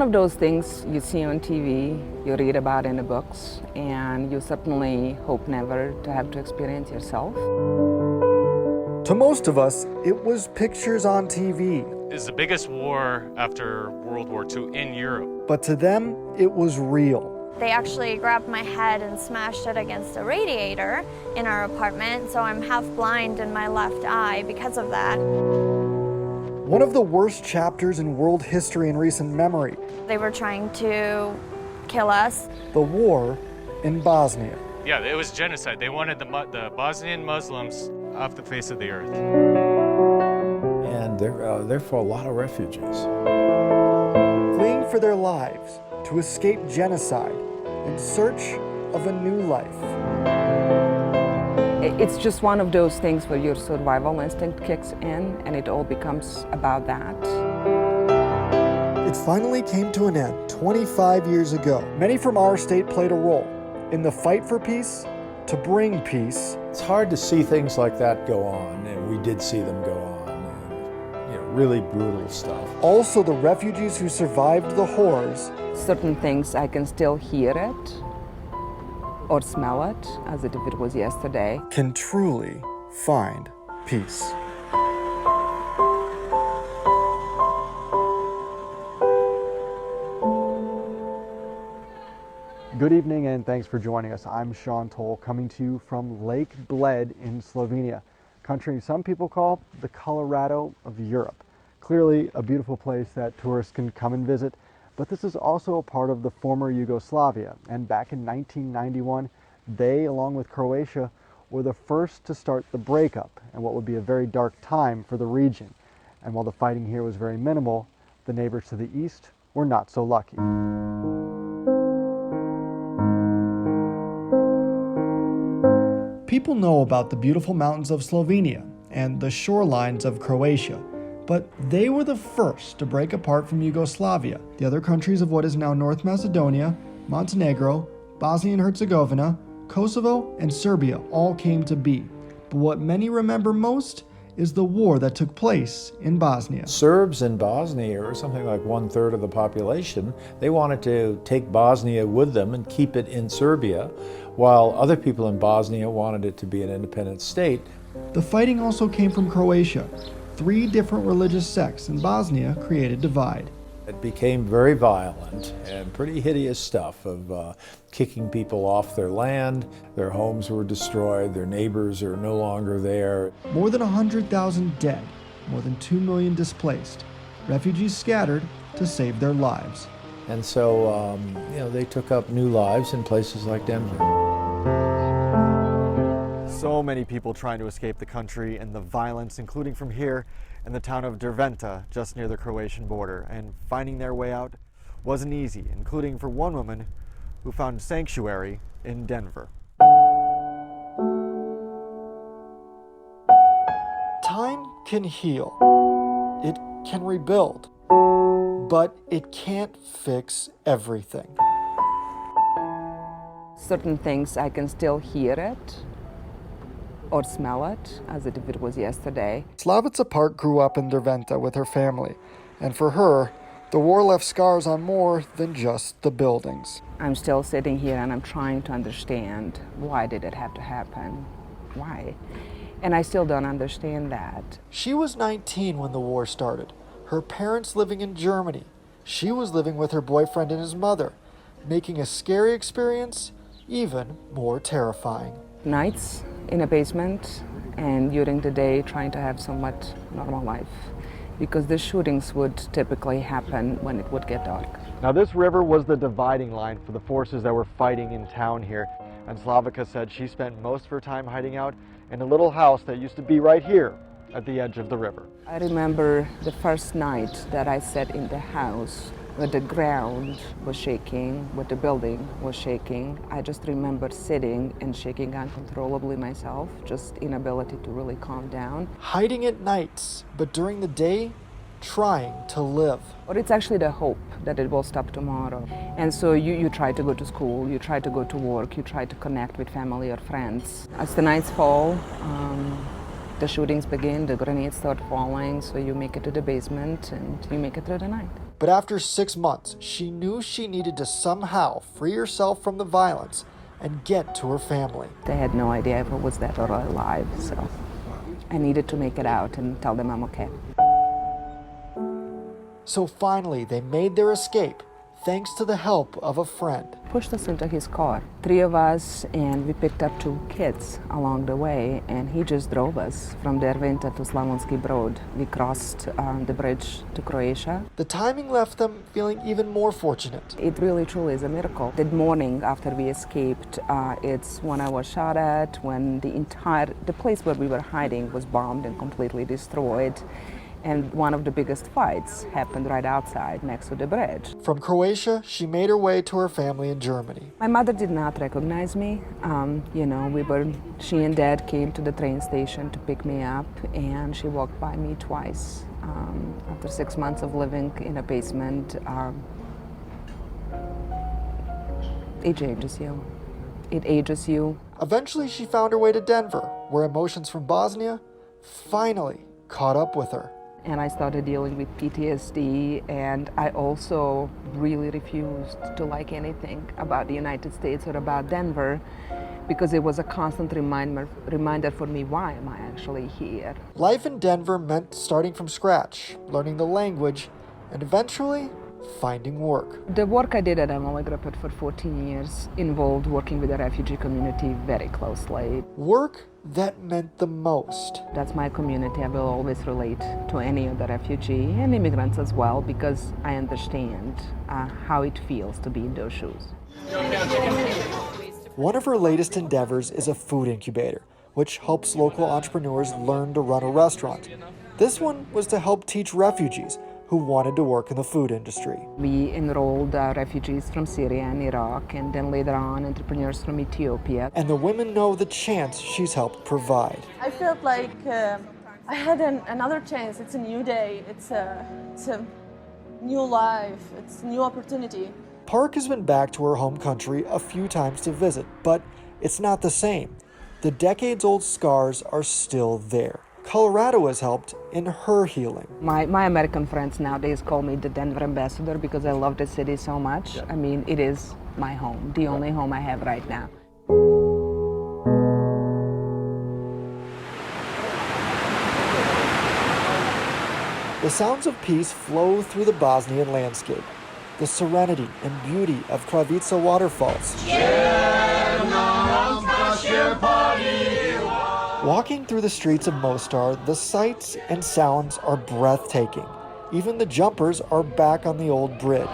one of those things you see on TV, you read about in the books, and you certainly hope never to have to experience yourself. To most of us, it was pictures on TV. It's the biggest war after World War II in Europe. But to them, it was real. They actually grabbed my head and smashed it against a radiator in our apartment, so I'm half blind in my left eye because of that. One of the worst chapters in world history in recent memory. They were trying to kill us. The war in Bosnia. Yeah, it was genocide. They wanted the Bosnian Muslims off the face of the earth. And therefore a lot of refugees. Fleeing for their lives to escape genocide in search of a new life. It's just one of those things where your survival instinct kicks in and it all becomes about that. It finally came to an end 25 years ago. Many from our state played a role in the fight for peace to bring peace. It's hard to see things like that go on, and we did see them go on. And, really brutal stuff. Also the refugees who survived the horrors. Certain things I can still hear it or smell it as if it was yesterday. Can truly find peace. Good evening and thanks for joining us. I'm Sean Toll, coming to you from Lake Bled in Slovenia, country some people call the Colorado of Europe. Clearly a beautiful place that tourists can come and visit, but this is also a part of the former Yugoslavia, and back in 1991, they, along with Croatia, were the first to start the breakup and what would be a very dark time for the region. And while the fighting here was very minimal, the neighbors to the east were not so lucky. People know about the beautiful mountains of Slovenia and the shorelines of Croatia, but they were the first to break apart from Yugoslavia. The other countries of what is now North Macedonia, Montenegro, Bosnia and Herzegovina, Kosovo, and Serbia all came to be. But what many remember most is the war that took place in Bosnia. Serbs in Bosnia are something like 1/3 of the population. They wanted to take Bosnia with them and keep it in Serbia, while other people in Bosnia wanted it to be an independent state. The fighting also came from Croatia. 3 different religious sects in Bosnia created divide. It became very violent and pretty hideous stuff of kicking people off their land. Their homes were destroyed, their neighbors are no longer there. More than 100,000 dead, more than 2 million displaced, refugees scattered to save their lives. And so, they took up new lives in places like Denver. So many people trying to escape the country and the violence, including from here in the town of Derventa, just near the Croatian border. And finding their way out wasn't easy, including for one woman who found sanctuary in Denver. Time can heal. It can rebuild. But it can't fix everything. Certain things I can still hear it or smell it as if it was yesterday. Slavica Park grew up in Derventa with her family, and for her, the war left scars on more than just the buildings. I'm still sitting here and I'm trying to understand, why did it have to happen? Why? And I still don't understand that. She was 19 when the war started, her parents living in Germany. She was living with her boyfriend and his mother, making a scary experience even more terrifying. Nights in a basement and during the day trying to have somewhat normal life, because the shootings would typically happen when it would get dark. Now this river was the dividing line for the forces that were fighting in town here, and Slavica said she spent most of her time hiding out in a little house that used to be right here at the edge of the river. I remember the first night that I sat in the house where the ground was shaking, where the building was shaking. I just remember sitting and shaking uncontrollably myself, just inability to really calm down. Hiding at nights, but during the day, trying to live. Or it's actually the hope that it will stop tomorrow. And so you try to go to school, you try to go to work, you try to connect with family or friends. As the nights fall, the shootings begin, the grenades start falling, so you make it to the basement and you make it through the night. But after 6 months, she knew she needed to somehow free herself from the violence and get to her family. They had no idea if I was dead or alive, so I needed to make it out and tell them I'm okay. So finally, they made their escape, thanks to the help of a friend. Pushed us into his car, 3 of us, and we picked up 2 kids along the way, and he just drove us from Derventa to Slavonski Brod. We crossed the bridge to Croatia. The timing left them feeling even more fortunate. It really truly is a miracle. The morning after we escaped, it's when I was shot at, when the place where we were hiding was bombed and completely destroyed. And one of the biggest fights happened right outside next to the bridge. From Croatia, she made her way to her family in Germany. My mother did not recognize me. She and Dad came to the train station to pick me up, and she walked by me twice. After 6 months of living in a basement, it changes you. It ages you. Eventually, she found her way to Denver, where emotions from Bosnia finally caught up with her. And I started dealing with PTSD, and I also really refused to like anything about the United States or about Denver, because it was a constant reminder for me, why am I actually here? Life in Denver meant starting from scratch, learning the language, and eventually finding work. The work I did at Emily Griffith for 14 years involved working with the refugee community very closely. Work that meant the most. That's my community. I will always relate to any of the refugee and immigrants as well, because I understand how it feels to be in those shoes. One of her latest endeavors is a food incubator, which helps local entrepreneurs learn to run a restaurant. This one was to help teach refugees who wanted to work in the food industry. We enrolled refugees from Syria and Iraq, and then later on entrepreneurs from Ethiopia. And the women know the chance she's helped provide. I felt like I had another chance. It's a new day. It's a new life. It's a new opportunity. Park has been back to her home country a few times to visit, but it's not the same. The decades-old scars are still there. Colorado has helped in her healing. My American friends nowadays call me the Denver ambassador because I love the city so much. I mean, it is my home, the only home I have right now. The sounds of peace flow through the Bosnian landscape. The serenity and beauty of Kravica waterfalls. Walking through the streets of Mostar, the sights and sounds are breathtaking. Even the jumpers are back on the old bridge.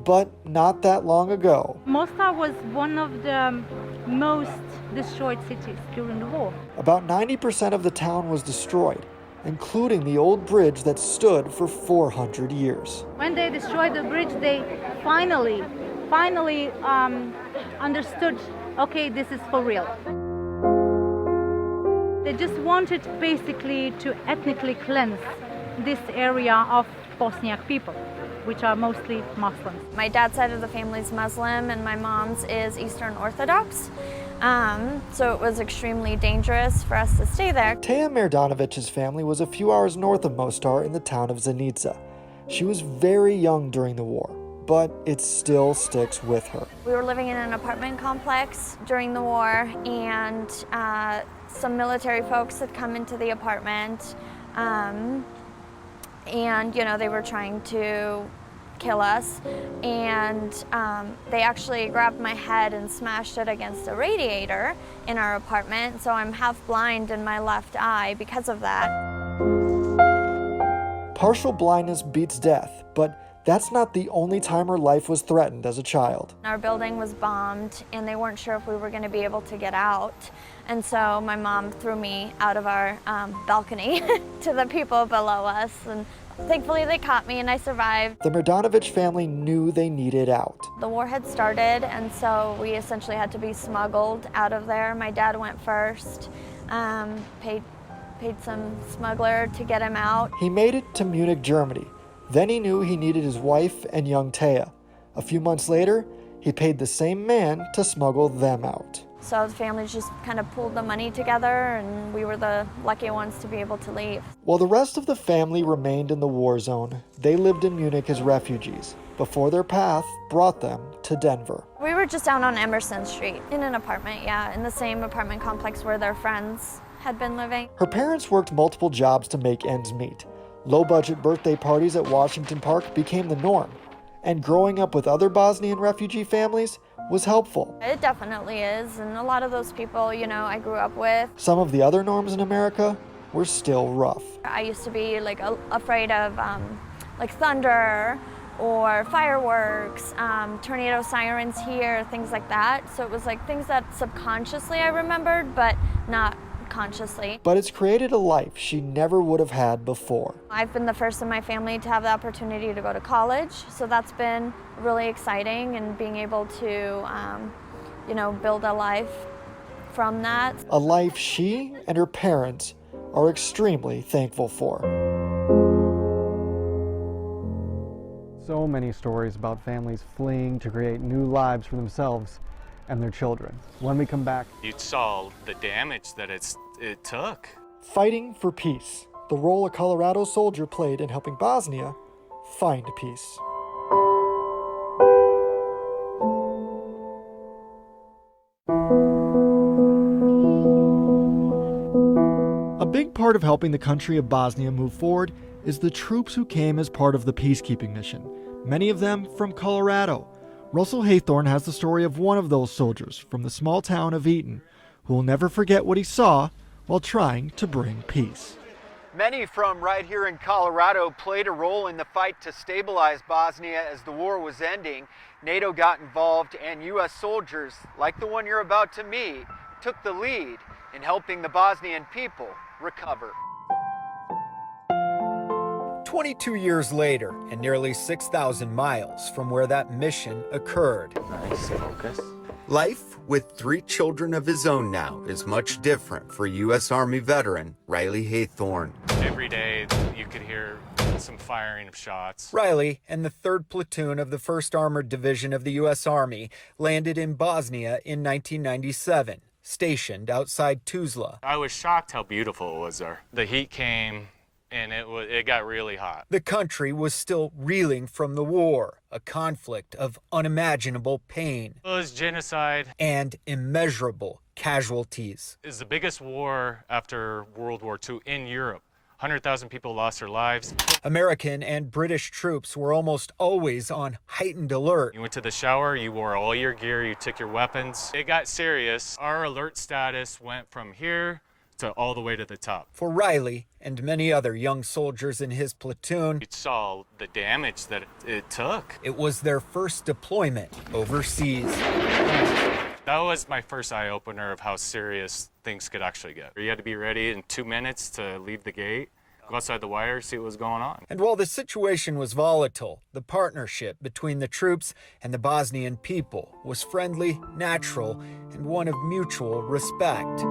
But not that long ago. Mostar was one of the most destroyed cities during the war. About 90% of the town was destroyed, including the old bridge that stood for 400 years. When they destroyed the bridge, they finally understood, okay, this is for real. They just wanted basically to ethnically cleanse this area of Bosniak people, which are mostly Muslims. My dad's side of the family is Muslim, and my mom's is Eastern Orthodox. So it was extremely dangerous for us to stay there. Teja Merdanovic's family was a few hours north of Mostar in the town of Zenica. She was very young during the war, but it still sticks with her. We were living in an apartment complex during the war, and some military folks had come into the apartment, and they were trying to kill us, and they actually grabbed my head and smashed it against a radiator in our apartment, so I'm half blind in my left eye because of that. Partial blindness beats death, but that's not the only time her life was threatened as a child. Our building was bombed, and they weren't sure if we were going to be able to get out, and so my mom threw me out of our balcony to the people below us, and thankfully they caught me and I survived. The Merdanovic family knew they needed out. The war had started, and so we essentially had to be smuggled out of there. My dad went first, paid some smuggler to get him out. He made it to Munich, Germany. Then he knew he needed his wife and young Teja. A few months later, he paid the same man to smuggle them out. So the families just kind of pulled the money together, and we were the lucky ones to be able to leave. While the rest of the family remained in the war zone, they lived in Munich as refugees before their path brought them to Denver. We were just down on Emerson Street in an apartment, in the same apartment complex where their friends had been living. Her parents worked multiple jobs to make ends meet. Low-budget birthday parties at Washington Park became the norm, and growing up with other Bosnian refugee families was helpful. It definitely is, and a lot of those people, I grew up with. Some of the other norms in America were still rough. I used to be afraid of thunder or fireworks, tornado sirens here, things like that. So it was things that subconsciously I remembered, but not consciously. But it's created a life she never would have had before. I've been the first in my family to have the opportunity to go to college, so that's been really exciting, and being able to, build a life from that. A life she and her parents are extremely thankful for. So many stories about families fleeing to create new lives for themselves and their children. When we come back, You saw the damage that it took. fighting for peace, the role a Colorado soldier played in helping Bosnia find peace. A big part of helping the country of Bosnia move forward is the troops who came as part of the peacekeeping mission, many of them from Colorado. Russell Haythorne has the story of one of those soldiers from the small town of Eaton, who will never forget what he saw while trying to bring peace. Many from right here in Colorado played a role in the fight to stabilize Bosnia as the war was ending. NATO got involved, and U.S. soldiers, like the one you're about to meet, took the lead in helping the Bosnian people recover. 22 years later, and nearly 6,000 miles from where that mission occurred. Nice focus. Life with 3 children of his own now is much different for U.S. Army veteran Riley Haythorne. Every day you could hear some firing of shots. Riley and the 3rd Platoon of the 1st Armored Division of the U.S. Army landed in Bosnia in 1997, stationed outside Tuzla. I was shocked how beautiful it was there. The heat came, and it got really hot. The country was still reeling from the war, a conflict of unimaginable pain. It was genocide. And immeasurable casualties. It's the biggest war after World War II in Europe. 100,000 people lost their lives. American and British troops were almost always on heightened alert. You went to the shower, you wore all your gear, you took your weapons. It got serious. Our alert status went from here to all the way to the top. For Riley and many other young soldiers in his platoon, You saw the damage that it took. it was their first deployment overseas. That was my first eye-opener of how serious things could actually get. You had to be ready in 2 minutes to leave the gate, go outside the wire, see what was going on. And while the situation was volatile, the partnership between the troops and the Bosnian people was friendly, natural, and one of mutual respect.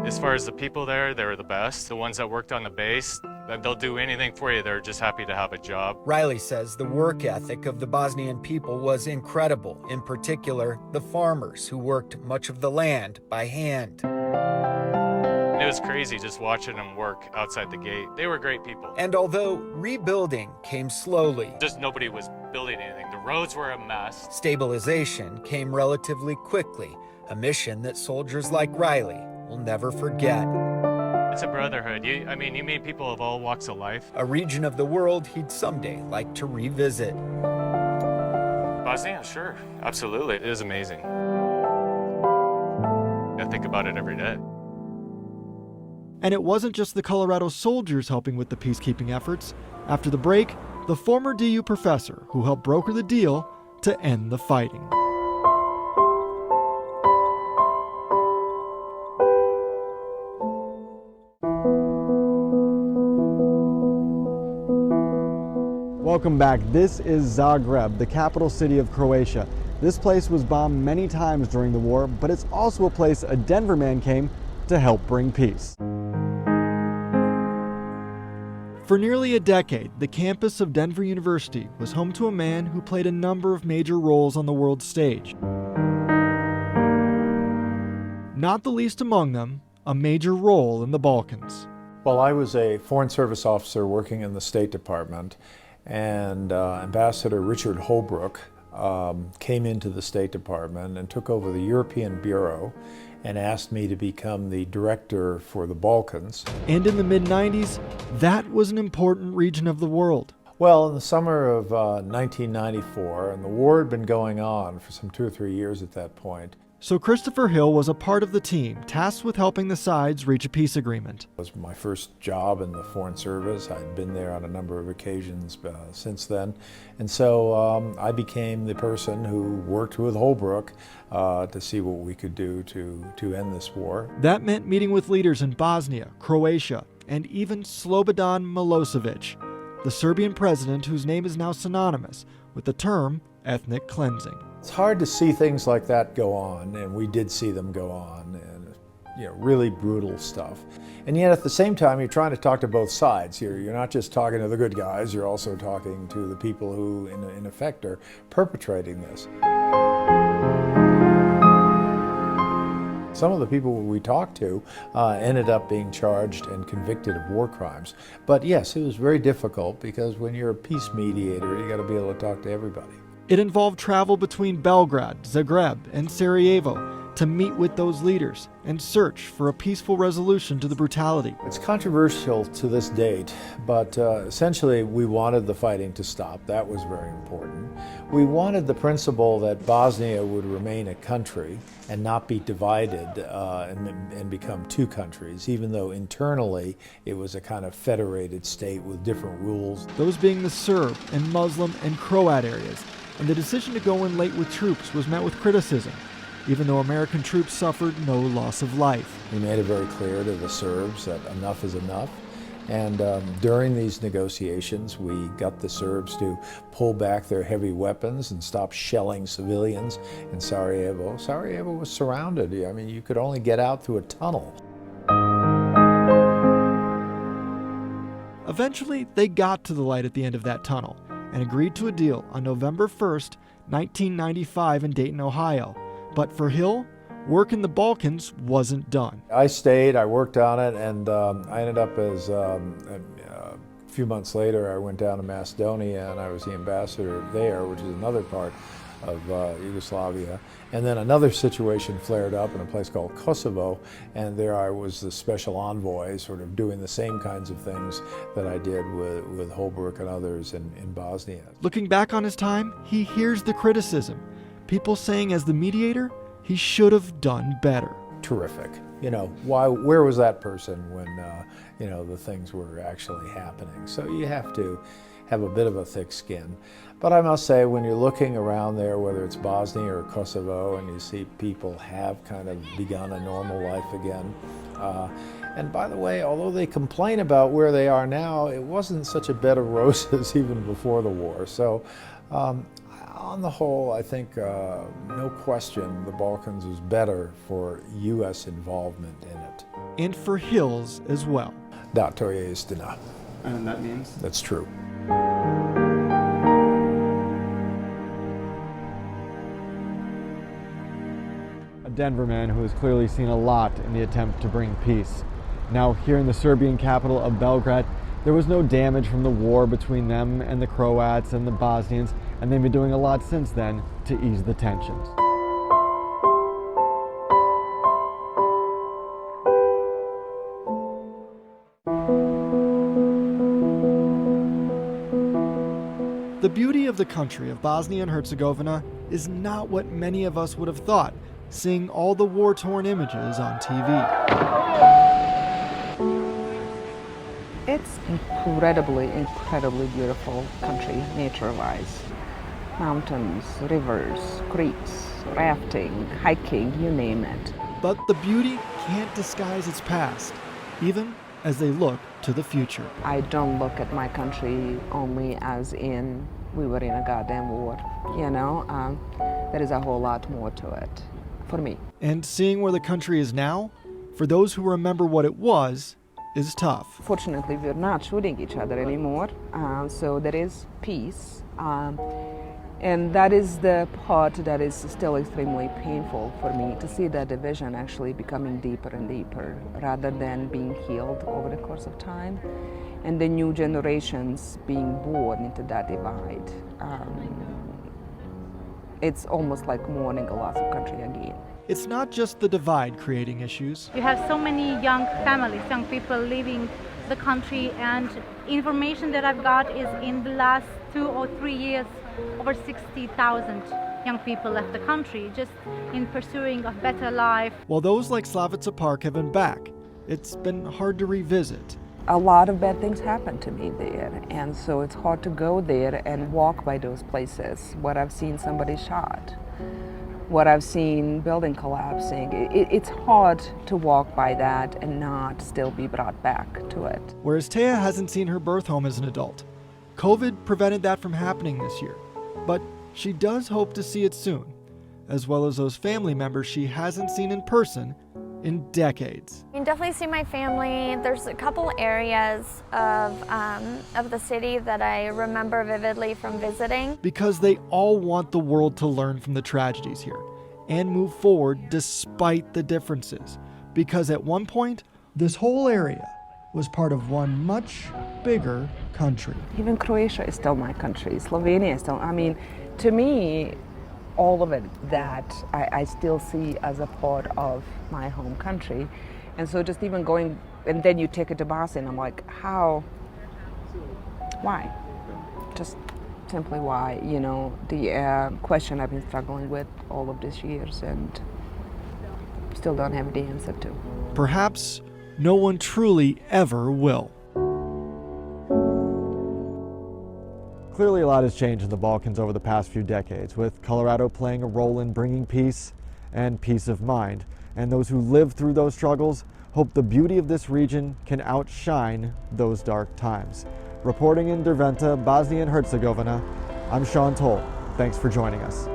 As far as the people there, they were the best. The ones that worked on the base, they'll do anything for you. They're just happy to have a job. Riley says the work ethic of the Bosnian people was incredible, in particular, the farmers who worked much of the land by hand. It was crazy just watching them work outside the gate. They were great people. And although rebuilding came slowly, Just nobody was building anything. The roads were a mess. stabilization came relatively quickly, a mission that soldiers like Riley will never forget. It's a brotherhood. You meet people of all walks of life. A region of the world he'd someday like to revisit. Bosnia, sure, absolutely. It is amazing. I think about it every day. And it wasn't just the Colorado soldiers helping with the peacekeeping efforts. After the break, the former DU professor who helped broker the deal to end the fighting. Welcome back. This is Zagreb, the capital city of Croatia. This place was bombed many times during the war, but it's also a place a Denver man came to help bring peace. For nearly a decade, the campus of Denver University was home to a man who played a number of major roles on the world stage. not the least among them, a major role in the Balkans. Well, I was a Foreign Service officer working in the State Department, and Ambassador Richard Holbrooke came into the State Department and took over the European Bureau and asked me to become the director for the Balkans. And in the mid-90s, that was an important region of the world. Well, in the summer of 1994, and the war had been going on for some 2 or 3 years at that point. So Christopher Hill was a part of the team tasked with helping the sides reach a peace agreement. It was my first job in the Foreign Service. I'd been there on a number of occasions since then. And so I became the person who worked with Holbrooke to see what we could do to end this war. That meant meeting with leaders in Bosnia, Croatia, and even Slobodan Milosevic, the Serbian president whose name is now synonymous with the term ethnic cleansing. It's hard to see things like that go on, and we did see them go on, and really brutal stuff. And yet at the same time, you're trying to talk to both sides. You're not just talking to the good guys, you're also talking to the people who, in effect, are perpetrating this. Some of the people we talked to ended up being charged and convicted of war crimes. But yes, it was very difficult because when you're a peace mediator, you got to be able to talk to everybody. It involved travel between Belgrade, Zagreb, and Sarajevo to meet with those leaders and search for a peaceful resolution to the brutality. It's controversial to this date, but essentially we wanted the fighting to stop. That was very important. We wanted the principle that Bosnia would remain a country and not be divided and become 2 countries, even though internally it was a kind of federated state with different rules. Those being the Serb and Muslim and Croat areas. And the decision to go in late with troops was met with criticism, even though American troops suffered no loss of life. We made it very clear to the Serbs that enough is enough. And during these negotiations, we got the Serbs to pull back their heavy weapons and stop shelling civilians in Sarajevo. Sarajevo was surrounded. I mean, you could only get out through a tunnel. Eventually, they got to the light at the end of that tunnel and agreed to a deal on November 1st, 1995 in Dayton, Ohio. But for Hill, work in the Balkans wasn't done. I stayed, I worked on it, and I ended up as, a few months later, I went down to Macedonia and I was the ambassador there, which is another part of Yugoslavia. And then another situation flared up in a place called Kosovo, and there I was the special envoy, sort of doing the same kinds of things that I did with Holbrooke and others in Bosnia. Looking back on his time, he hears the criticism. People saying as the mediator, he should have done better. Terrific. Where was that person when, the things were actually happening? So you have to have a bit of a thick skin. But I must say, when you're looking around there, whether it's Bosnia or Kosovo, and you see people have kind of begun a normal life again, and by the way, although they complain about where they are now, it wasn't such a bed of roses even before the war. So on the whole, I think no question the Balkans was better for U.S. involvement in it. And for Hills as well. Da, to je istina. And that means? That's true. A Denver man who has clearly seen a lot in the attempt to bring peace. Now, here in the Serbian capital of Belgrade, there was no damage from the war between them and the Croats and the Bosnians, and they've been doing a lot since then to ease the tensions. The beauty of the country of Bosnia and Herzegovina is not what many of us would have thought, seeing all the war-torn images on TV. It's incredibly beautiful country, nature-wise. Mountains, rivers, creeks, rafting, hiking, you name it. But the beauty can't disguise its past, even as they look to the future. I don't look at my country only as in we were in a goddamn war, there is a whole lot more to it, for me. And seeing where the country is now, for those who remember what it was, is tough. Fortunately, we're not shooting each other anymore, so there is peace. And that is the part that is still extremely painful for me, to see that division actually becoming deeper and deeper rather than being healed over the course of time, and the new generations being born into that divide. It's almost like mourning a loss of country again. It's not just the divide creating issues. You have so many young families, young people leaving the country, and information that I've got is in the last 2 or 3 years, over 60,000 young people left the country just in pursuing a better life. While those like Slavica Park have been back, it's been hard to revisit. A lot of bad things happened to me there, and so it's hard to go there and walk by those places. What I've seen somebody shot, what I've seen building collapsing, it's hard to walk by that and not still be brought back to it. Whereas Taya hasn't seen her birth home as an adult. COVID prevented that from happening this year, but she does hope to see it soon, as well as those family members she hasn't seen in person in decades. You can definitely see my family. There's a couple areas of the city that I remember vividly from visiting. Because they all want the world to learn from the tragedies here and move forward despite the differences. Because at one point, this whole area was part of one much bigger country. Even Croatia is still my country. Slovenia is still, I mean, to me, all of it that I still see as a part of my home country. And so just even going, and then you take it to Bosnia, and I'm like, how? Why? Just simply why, you know, the question I've been struggling with all of these years and still don't have the answer to. Perhaps no one truly ever will. Clearly a lot has changed in the Balkans over the past few decades, with Colorado playing a role in bringing peace and peace of mind. And those who live through those struggles hope the beauty of this region can outshine those dark times. Reporting in Derventa, Bosnia and Herzegovina, I'm Sean Toll. Thanks for joining us.